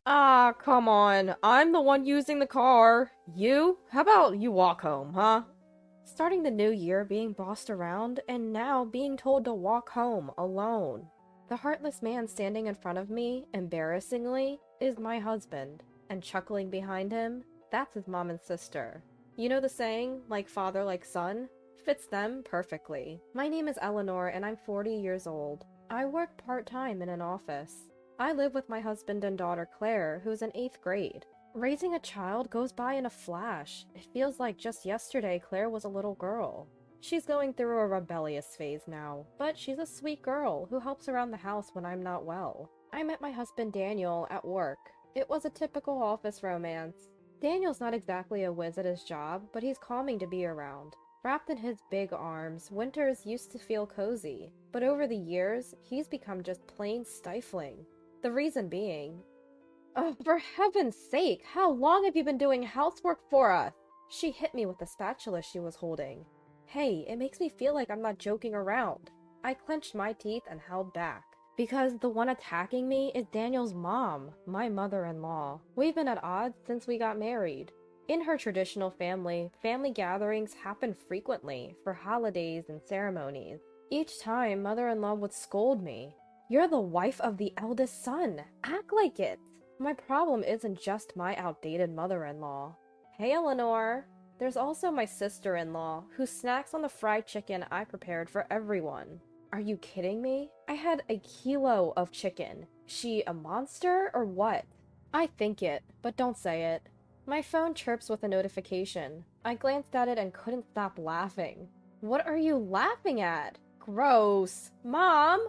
Ah, come on. I'm the one using the car. You? How about you walk home, huh? Starting the new year being bossed around, and now being told to walk home alone. The heartless man standing in front of me, embarrassingly, is my husband, and chuckling behind him, that's his mom and sister. You know the saying, like father, like son? Fits them perfectly. My name is Eleanor, and I'm 40 years old. I work part-time in an office. I live with my husband and daughter Claire, who's in 8th grade. Raising a child goes by in a flash. It feels like just yesterday Claire was a little girl. She's going through a rebellious phase now, but she's a sweet girl who helps around the house when I'm not well. I met my husband Daniel at work. It was a typical office romance. Daniel's not exactly a whiz at his job, but he's calming to be around. Wrapped in his big arms, winters used to feel cozy, but over the years, he's become just plain stifling. The reason being, oh, for heaven's sake, how long have you been doing housework for us? She hit me with the spatula she was holding. Hey, it makes me feel like I'm not joking around. I clenched my teeth and held back. Because the one attacking me is Daniel's mom, my mother-in-law. We've been at odds since we got married. In her traditional family, family gatherings happen frequently for holidays and ceremonies. Each time, mother-in-law would scold me. You're the wife of the eldest son. Act like it. My problem isn't just my outdated mother-in-law. Hey, Eleanor. There's also my sister-in-law, who snacks on the fried chicken I prepared for everyone. Are you kidding me? I had a kilo of chicken. She a monster or what? I think it, but don't say it. My phone chirps with a notification. I glanced at it and couldn't stop laughing. What are you laughing at? Gross. Mom!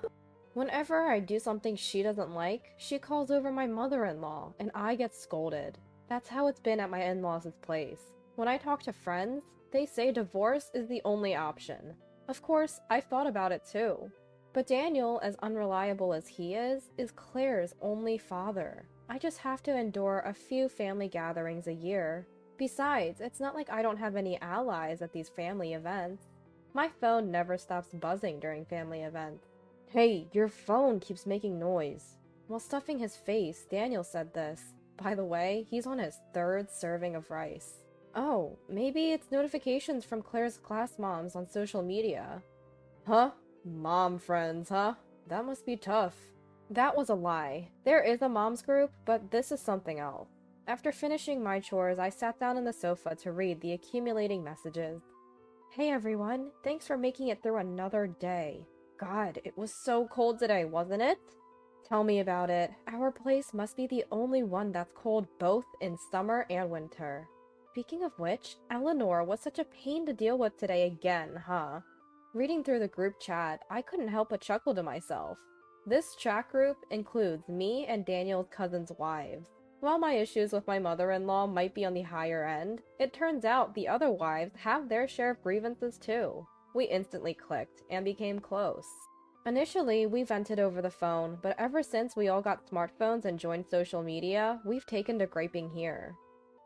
Whenever I do something she doesn't like, she calls over my mother-in-law, and I get scolded. That's how it's been at my in-laws' place. When I talk to friends, they say divorce is the only option. Of course, I've thought about it too. But Daniel, as unreliable as he is Claire's only father. I just have to endure a few family gatherings a year. Besides, it's not like I don't have any allies at these family events. My phone never stops buzzing during family events. Hey, your phone keeps making noise. While stuffing his face, Daniel said this. By the way, he's on his 3rd serving of rice. Oh, maybe it's notifications from Claire's class moms on social media. Huh? Mom friends, huh? That must be tough. That was a lie. There is a mom's group, but this is something else. After finishing my chores, I sat down on the sofa to read the accumulating messages. Hey everyone, thanks for making it through another day. God, it was so cold today, wasn't it? Tell me about it. Our place must be the only one that's cold both in summer and winter. Speaking of which, Eleanor was such a pain to deal with today again, huh? Reading through the group chat, I couldn't help but chuckle to myself. This chat group includes me and Daniel's cousins' wives. While my issues with my mother-in-law might be on the higher end, it turns out the other wives have their share of grievances too. We instantly clicked and became close. Initially, we vented over the phone, but ever since we all got smartphones and joined social media, we've taken to griping here.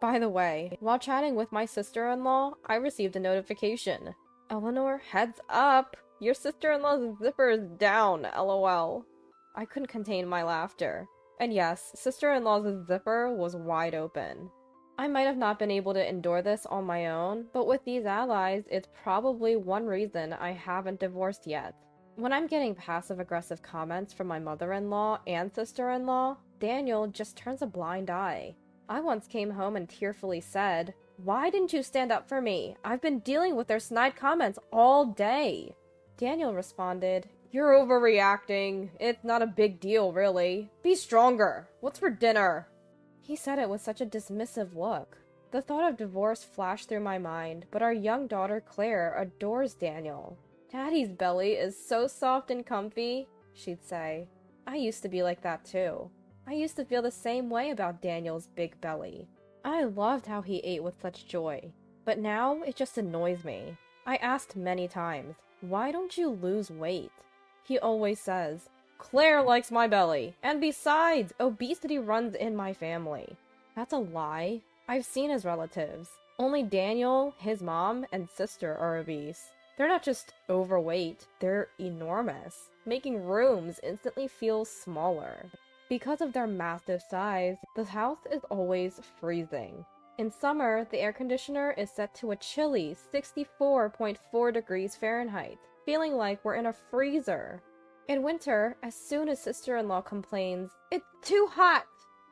By the way, while chatting with my sister-in-law, I received a notification. Eleanor, heads up! Your sister-in-law's zipper is down, lol. I couldn't contain my laughter. And yes, sister-in-law's zipper was wide open. I might have not been able to endure this on my own, but with these allies, it's probably one reason I haven't divorced yet. When I'm getting passive-aggressive comments from my mother-in-law and sister-in-law, Daniel just turns a blind eye. I once came home and tearfully said, "Why didn't you stand up for me? I've been dealing with their snide comments all day." Daniel responded, "You're overreacting. It's not a big deal, really. Be stronger. What's for dinner?" He said it with such a dismissive look. The thought of divorce flashed through my mind, but our young daughter Claire adores Daniel. "Daddy's belly is so soft and comfy," she'd say. I used to be like that too. I used to feel the same way about Daniel's big belly. I loved how he ate with such joy. But now it just annoys me. I asked many times, "Why don't you lose weight?" He always says, "Claire likes my belly, and besides, obesity runs in my family." That's a lie. I've seen his relatives. Only Daniel, his mom, and sister are obese. They're not just overweight, they're enormous, making rooms instantly feel smaller. Because of their massive size, the house is always freezing. In summer, the air conditioner is set to a chilly 64.4 degrees Fahrenheit, feeling like we're in a freezer. In winter, as soon as sister-in-law complains, "It's too hot,"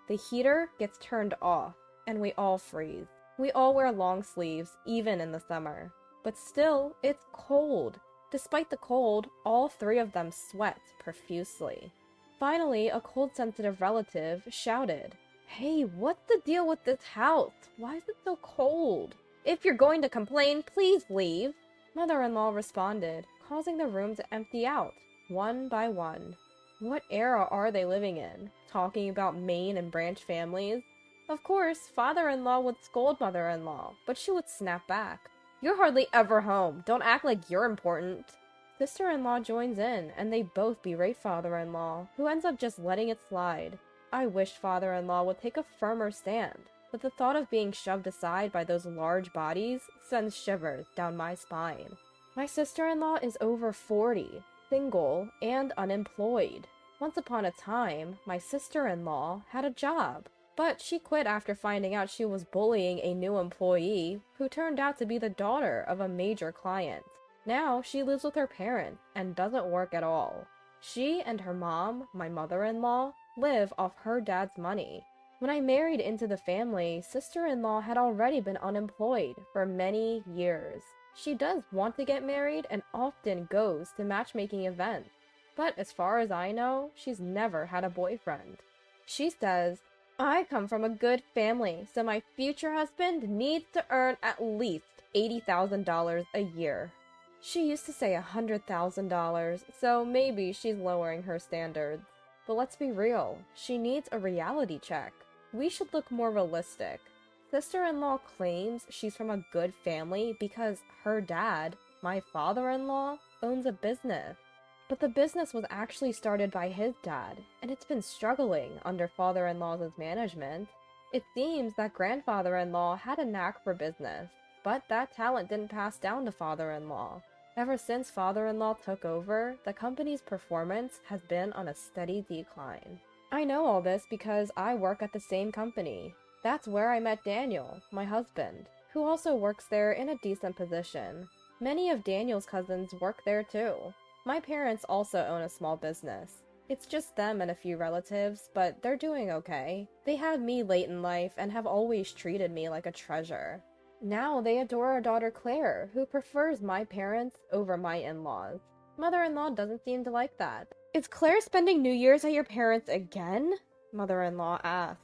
the heater gets turned off, and we all freeze. We all wear long sleeves, even in the summer. But still, it's cold. Despite the cold, all three of them sweat profusely. Finally, a cold-sensitive relative shouted, "Hey, what's the deal with this house? Why is it so cold? If you're going to complain, please leave." Mother-in-law responded, causing the room to empty out, one by one. What era are they living in? Talking about main and branch families? Of course, father-in-law would scold mother-in-law, but she would snap back. "You're hardly ever home. Don't act like you're important." Sister-in-law joins in, and they both berate father-in-law, who ends up just letting it slide. I wish father-in-law would take a firmer stand, but the thought of being shoved aside by those large bodies sends shivers down my spine. My sister-in-law is over 40, single, and unemployed. Once upon a time, my sister-in-law had a job, but she quit after finding out she was bullying a new employee who turned out to be the daughter of a major client. Now she lives with her parents and doesn't work at all. She and her mom, my mother-in-law, live off her dad's money. When I married into the family, sister-in-law had already been unemployed for many years. She does want to get married and often goes to matchmaking events, but as far as I know, she's never had a boyfriend. She says, "I come from a good family, so my future husband needs to earn at least $80,000 a year." She used to say $100,000, so maybe she's lowering her standards. But let's be real, she needs a reality check. We should look more realistic. Sister-in-law claims she's from a good family because her dad, my father-in-law, owns a business. But the business was actually started by his dad, and it's been struggling under father-in-law's management. It seems that grandfather-in-law had a knack for business, but that talent didn't pass down to father-in-law. Ever since father-in-law took over, the company's performance has been on a steady decline. I know all this because I work at the same company. That's where I met Daniel, my husband, who also works there in a decent position. Many of Daniel's cousins work there too. My parents also own a small business. It's just them and a few relatives, but they're doing okay. They had me late in life and have always treated me like a treasure. Now they adore our daughter Claire, who prefers my parents over my in-laws. Mother-in-law doesn't seem to like that. "Is Claire spending New Year's at your parents' again?" Mother-in-law asks.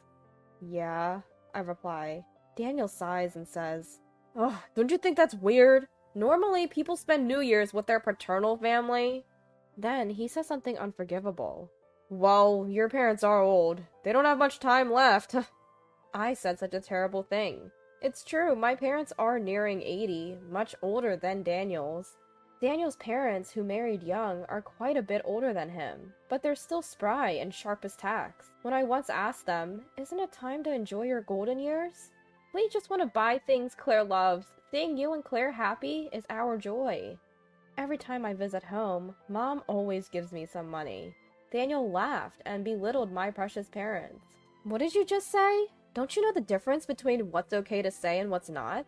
"Yeah," I reply. Daniel sighs and says, "Ugh, don't you think that's weird? Normally, people spend New Year's with their paternal family." Then he says something unforgivable. "Well, your parents are old. They don't have much time left." I said such a terrible thing. It's true, my parents are nearing 80, much older than Daniel's. Daniel's parents, who married young, are quite a bit older than him, but they're still spry and sharp as tacks. When I once asked them, "Isn't it time to enjoy your golden years?" "We just want to buy things Claire loves. Seeing you and Claire happy is our joy." Every time I visit home, Mom always gives me some money. Daniel laughed and belittled my precious parents. "What did you just say? Don't you know the difference between what's okay to say and what's not?"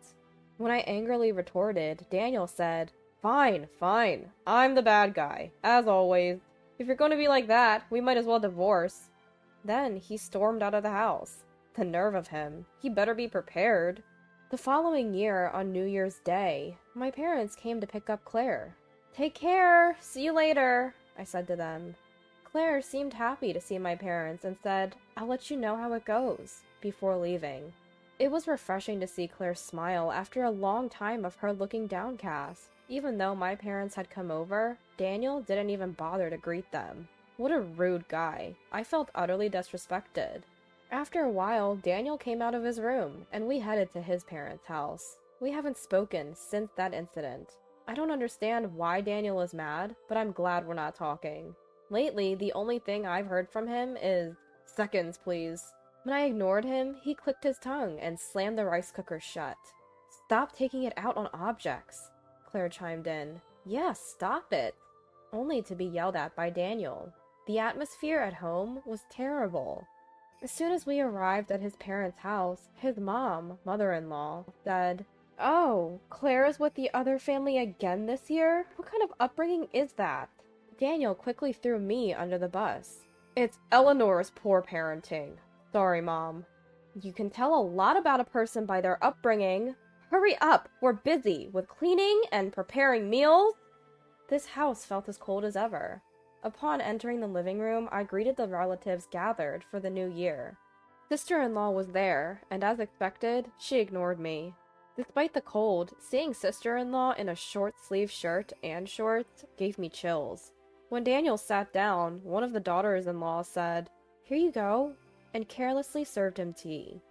When I angrily retorted, Daniel said, Fine, fine. I'm the bad guy, as always. If you're going to be like that, we might as well divorce." Then he stormed out of the house. The nerve of him. He better be prepared. The following year, on New Year's Day, my parents came to pick up Claire. "Take care! See you later!" I said to them. Claire seemed happy to see my parents and said, "I'll let you know how it goes," before leaving. It was refreshing to see Claire smile after a long time of her looking downcast. Even though my parents had come over, Daniel didn't even bother to greet them. What a rude guy. I felt utterly disrespected. After a while, Daniel came out of his room, and we headed to his parents' house. We haven't spoken since that incident. I don't understand why Daniel is mad, but I'm glad we're not talking. Lately, the only thing I've heard from him is, "Seconds, please." When I ignored him, he clicked his tongue and slammed the rice cooker shut. "Stop taking it out on objects," Claire chimed in. "Yes, stop it." Only to be yelled at by Daniel. The atmosphere at home was terrible. As soon as we arrived at his parents' house, his mom, mother-in-law, said, "Oh, Claire is with the other family again this year? What kind of upbringing is that?" Daniel quickly threw me under the bus. "It's Eleanor's poor parenting. Sorry, Mom." "You can tell a lot about a person by their upbringing. Hurry up, we're busy with cleaning and preparing meals." This house felt as cold as ever. Upon entering the living room, I greeted the relatives gathered for the new year. Sister-in-law was there, and as expected, she ignored me. Despite the cold, seeing sister-in-law in a short-sleeved shirt and shorts gave me chills. When Daniel sat down, one of the daughters-in-law said, "Here you go," and carelessly served him tea.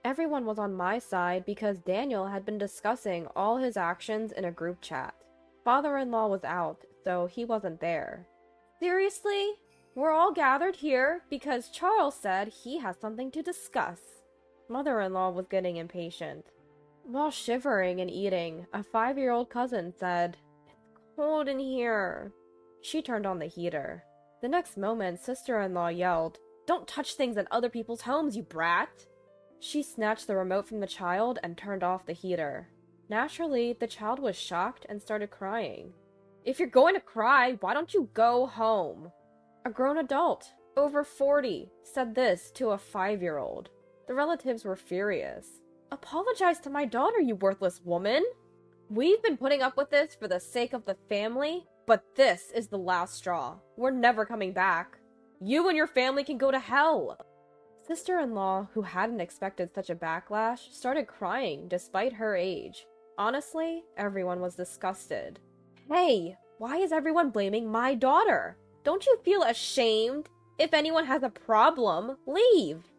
Everyone was on my side because Daniel had been discussing all his actions in a group chat. Father-in-law was out, so he wasn't there. "Seriously? We're all gathered here because Charles said he has something to discuss." Mother-in-law was getting impatient. While shivering and eating, a 5-year-old cousin said, "It's cold in here." She turned on the heater. The next moment, sister-in-law yelled, "Don't touch things in other people's homes, you brat!" She snatched the remote from the child and turned off the heater. Naturally, the child was shocked and started crying. "If you're going to cry, why don't you go home?" A grown adult, over 40, said this to a 5-year-old. The relatives were furious. "Apologize to my daughter, you worthless woman! We've been putting up with this for the sake of the family, but this is the last straw. We're never coming back. You and your family can go to hell." Sister-in-law, who hadn't expected such a backlash, started crying despite her age. Honestly, everyone was disgusted. "Hey, why is everyone blaming my daughter? Don't you feel ashamed? If anyone has a problem, leave."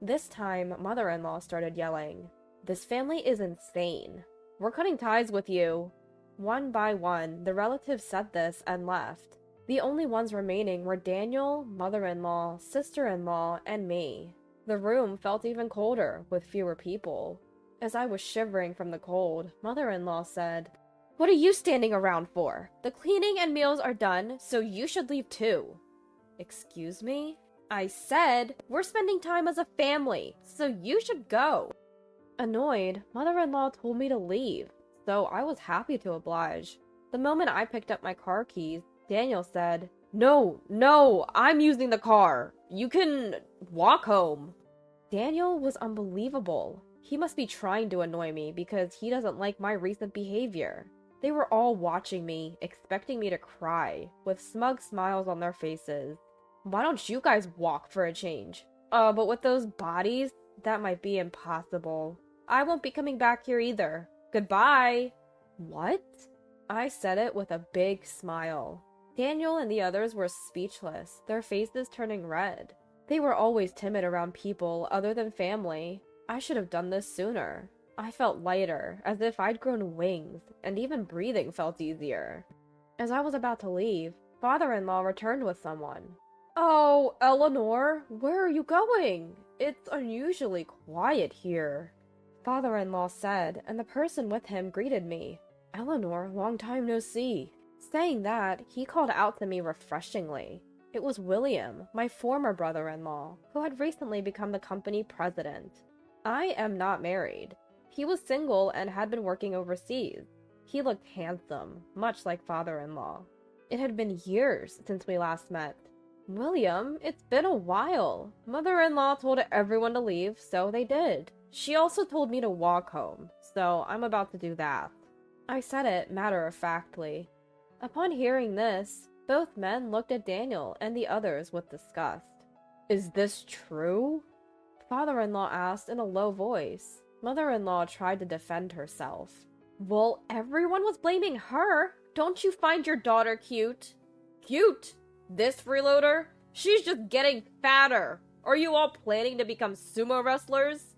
This time, mother-in-law started yelling, "This family is insane. We're cutting ties with you." One by one, the relatives said this and left. The only ones remaining were Daniel, mother-in-law, sister-in-law, and me. The room felt even colder, with fewer people. As I was shivering from the cold, mother-in-law said, "What are you standing around for? The cleaning and meals are done, so you should leave too." "Excuse me?" "I said, we're spending time as a family, so you should go." Annoyed, mother-in-law told me to leave, so I was happy to oblige. The moment I picked up my car keys, Daniel said, No, I'm using the car. You can walk home." Daniel was unbelievable. He must be trying to annoy me because he doesn't like my recent behavior. They were all watching me, expecting me to cry, with smug smiles on their faces. "Why don't you guys walk for a change?" But with those bodies, that might be impossible. I won't be coming back here either. Goodbye." "What?" I said it with a big smile. Daniel and the others were speechless, their faces turning red. They were always timid around people other than family. I should have done this sooner. I felt lighter, as if I'd grown wings, and even breathing felt easier. As I was about to leave, father-in-law returned with someone. "Oh, Eleanor, where are you going? It's unusually quiet here," father-in-law said, and the person with him greeted me. "Eleanor, long time no see." Saying that, he called out to me refreshingly. It was William, my former brother-in-law, who had recently become the company president. I am not married. He was single and had been working overseas. He looked handsome, much like father-in-law. It had been years since we last met. "William, it's been a while." Mother-in-law told everyone to leave, so they did. She also told me to walk home, so I'm about to do that. I said it matter-of-factly. Upon hearing this, both men looked at Daniel and the others with disgust. "Is this true?" father-in-law asked in a low voice. Mother-in-law tried to defend herself. "Well, everyone was blaming her. Don't you find your daughter cute?" "Cute? This freeloader? She's just getting fatter. Are you all planning to become sumo wrestlers?"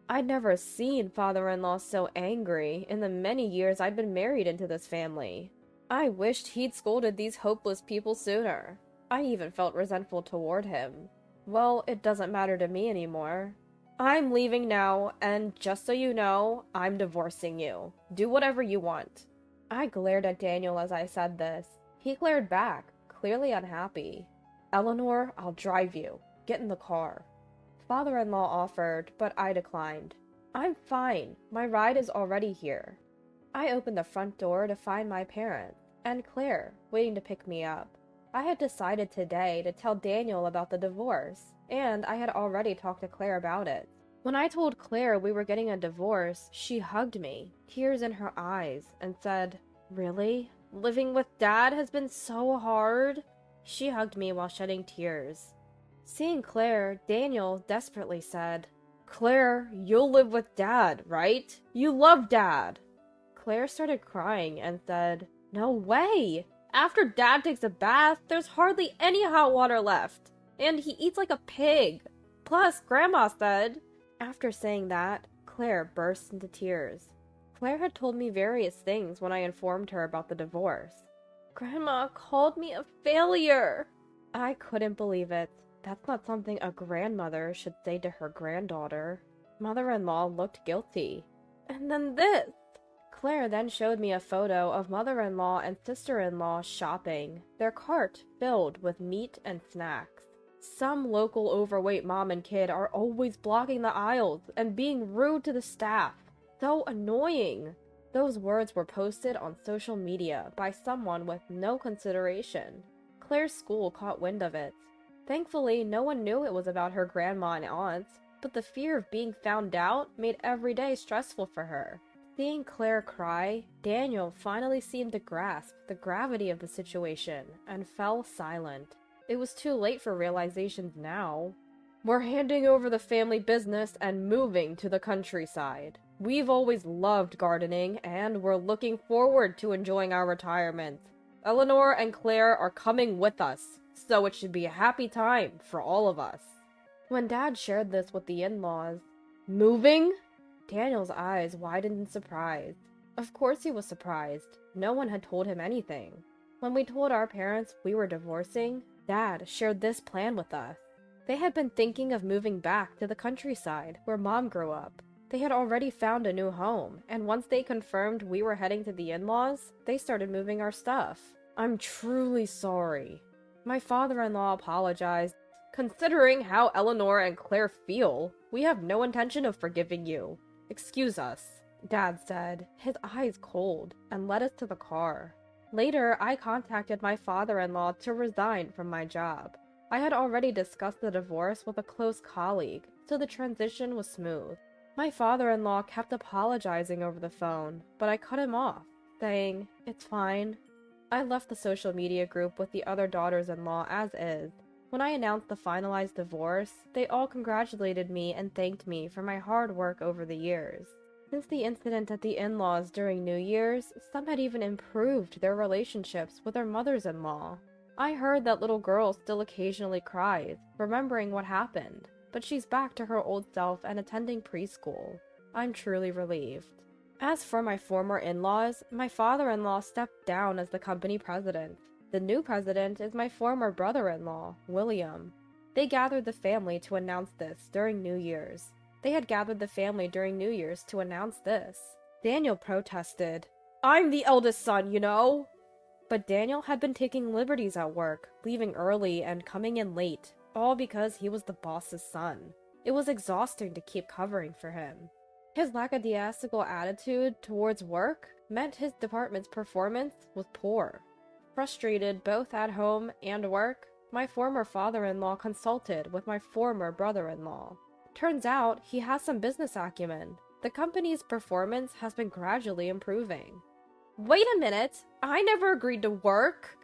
I'd never seen father-in-law so angry in the many years I'd been married into this family. I wished he'd scolded these hopeless people sooner. I even felt resentful toward him. Well, it doesn't matter to me anymore. I'm leaving now, and just so you know, I'm divorcing you. Do whatever you want. I glared at Daniel as I said this. He glared back, clearly unhappy. Eleanor, I'll drive you. Get in the car. Father-in-law offered, but I declined. I'm fine. My ride is already here. I opened the front door to find my parents, and Claire, waiting to pick me up. I had decided today to tell Daniel about the divorce, and I had already talked to Claire about it. When I told Claire we were getting a divorce, she hugged me, tears in her eyes, and said, "Really? Living with Dad has been so hard?" She hugged me while shedding tears. Seeing Claire, Daniel desperately said, "Claire, you'll live with Dad, right? You love Dad." Claire started crying and said, "No way! After Dad takes a bath, there's hardly any hot water left, and he eats like a pig. Plus, Grandma said..." After saying that, Claire burst into tears. Claire had told me various things when I informed her about the divorce. Grandma called me a failure. I couldn't believe it. That's not something a grandmother should say to her granddaughter. Mother-in-law looked guilty. And then this! Claire then showed me a photo of mother-in-law and sister-in-law shopping, their cart filled with meat and snacks. Some local overweight mom and kid are always blocking the aisles and being rude to the staff. So annoying! Those words were posted on social media by someone with no consideration. Claire's school caught wind of it. Thankfully, no one knew it was about her grandma and aunts, but the fear of being found out made every day stressful for her. Seeing Claire cry, Daniel finally seemed to grasp the gravity of the situation and fell silent. It was too late for realizations now. We're handing over the family business and moving to the countryside. We've always loved gardening, and we're looking forward to enjoying our retirement. Eleanor and Claire are coming with us, so it should be a happy time for all of us. When Dad shared this with the in-laws, "Moving?" Daniel's eyes widened in surprise. Of course he was surprised. No one had told him anything. When we told our parents we were divorcing, Dad shared this plan with us. They had been thinking of moving back to the countryside where Mom grew up. They had already found a new home, and once they confirmed we were heading to the in-laws, they started moving our stuff. I'm truly sorry. My father-in-law apologized. Considering how Eleanor and Claire feel, we have no intention of forgiving you. Excuse us, Dad said, his eyes cold, and led us to the car. Later, I contacted my father-in-law to resign from my job. I had already discussed the divorce with a close colleague, so the transition was smooth. My father-in-law kept apologizing over the phone, but I cut him off, saying, "It's fine." I left the social media group with the other daughters-in-law as is. When I announced the finalized divorce, they all congratulated me and thanked me for my hard work over the years. Since the incident at the in-laws during New Year's, some had even improved their relationships with their mothers-in-law. I heard that little girl still occasionally cries, remembering what happened, but she's back to her old self and attending preschool. I'm truly relieved. As for my former in-laws, my father-in-law stepped down as the company president. The new president is my former brother-in-law, William. They gathered the family to announce this during New Year's. They had gathered the family during New Year's to announce this. Daniel protested, "I'm the eldest son, you know!" But Daniel had been taking liberties at work, leaving early and coming in late, all because he was the boss's son. It was exhausting to keep covering for him. His lackadaisical attitude towards work meant his department's performance was poor. Frustrated both at home and work, my former father-in-law consulted with my former brother-in-law. Turns out he has some business acumen. The company's performance has been gradually improving. Wait a minute! I never agreed to work!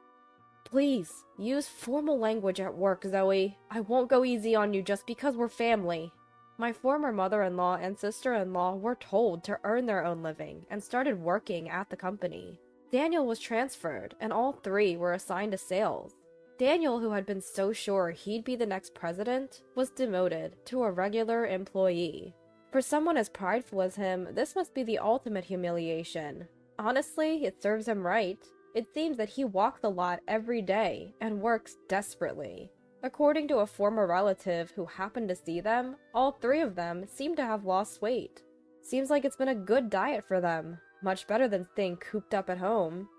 Please, use formal language at work, Zoe. I won't go easy on you just because we're family. My former mother-in-law and sister-in-law were told to earn their own living and started working at the company. Daniel was transferred, and all three were assigned to sales. Daniel, who had been so sure he'd be the next president, was demoted to a regular employee. For someone as prideful as him, this must be the ultimate humiliation. Honestly, it serves him right. It seems that he walks a lot every day and works desperately. According to a former relative who happened to see them, all three of them seem to have lost weight. Seems like it's been a good diet for them. Much better than staying cooped up at home.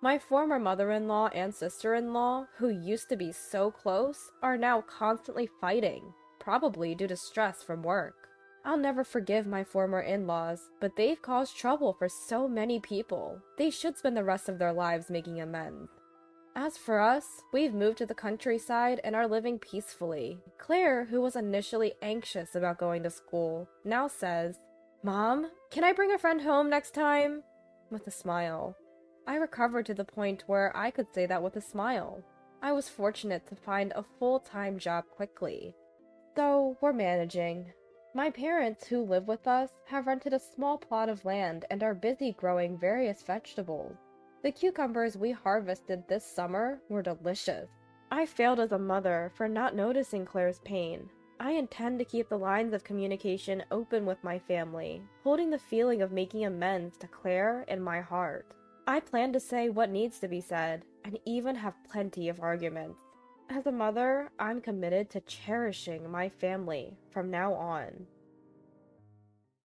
My former mother-in-law and sister-in-law, who used to be so close, are now constantly fighting, probably due to stress from work. I'll never forgive my former in-laws, but they've caused trouble for so many people. They should spend the rest of their lives making amends. As for us, we've moved to the countryside and are living peacefully. Claire, who was initially anxious about going to school, now says, "Mom, can I bring a friend home next time?" With a smile. I recovered to the point where I could say that with a smile. I was fortunate to find a full-time job quickly. So, we're managing. My parents, who live with us, have rented a small plot of land and are busy growing various vegetables. The cucumbers we harvested this summer were delicious. I failed as a mother for not noticing Claire's pain. I intend to keep the lines of communication open with my family, holding the feeling of making amends to Claire in my heart. I plan to say what needs to be said, and even have plenty of arguments. As a mother, I'm committed to cherishing my family from now on.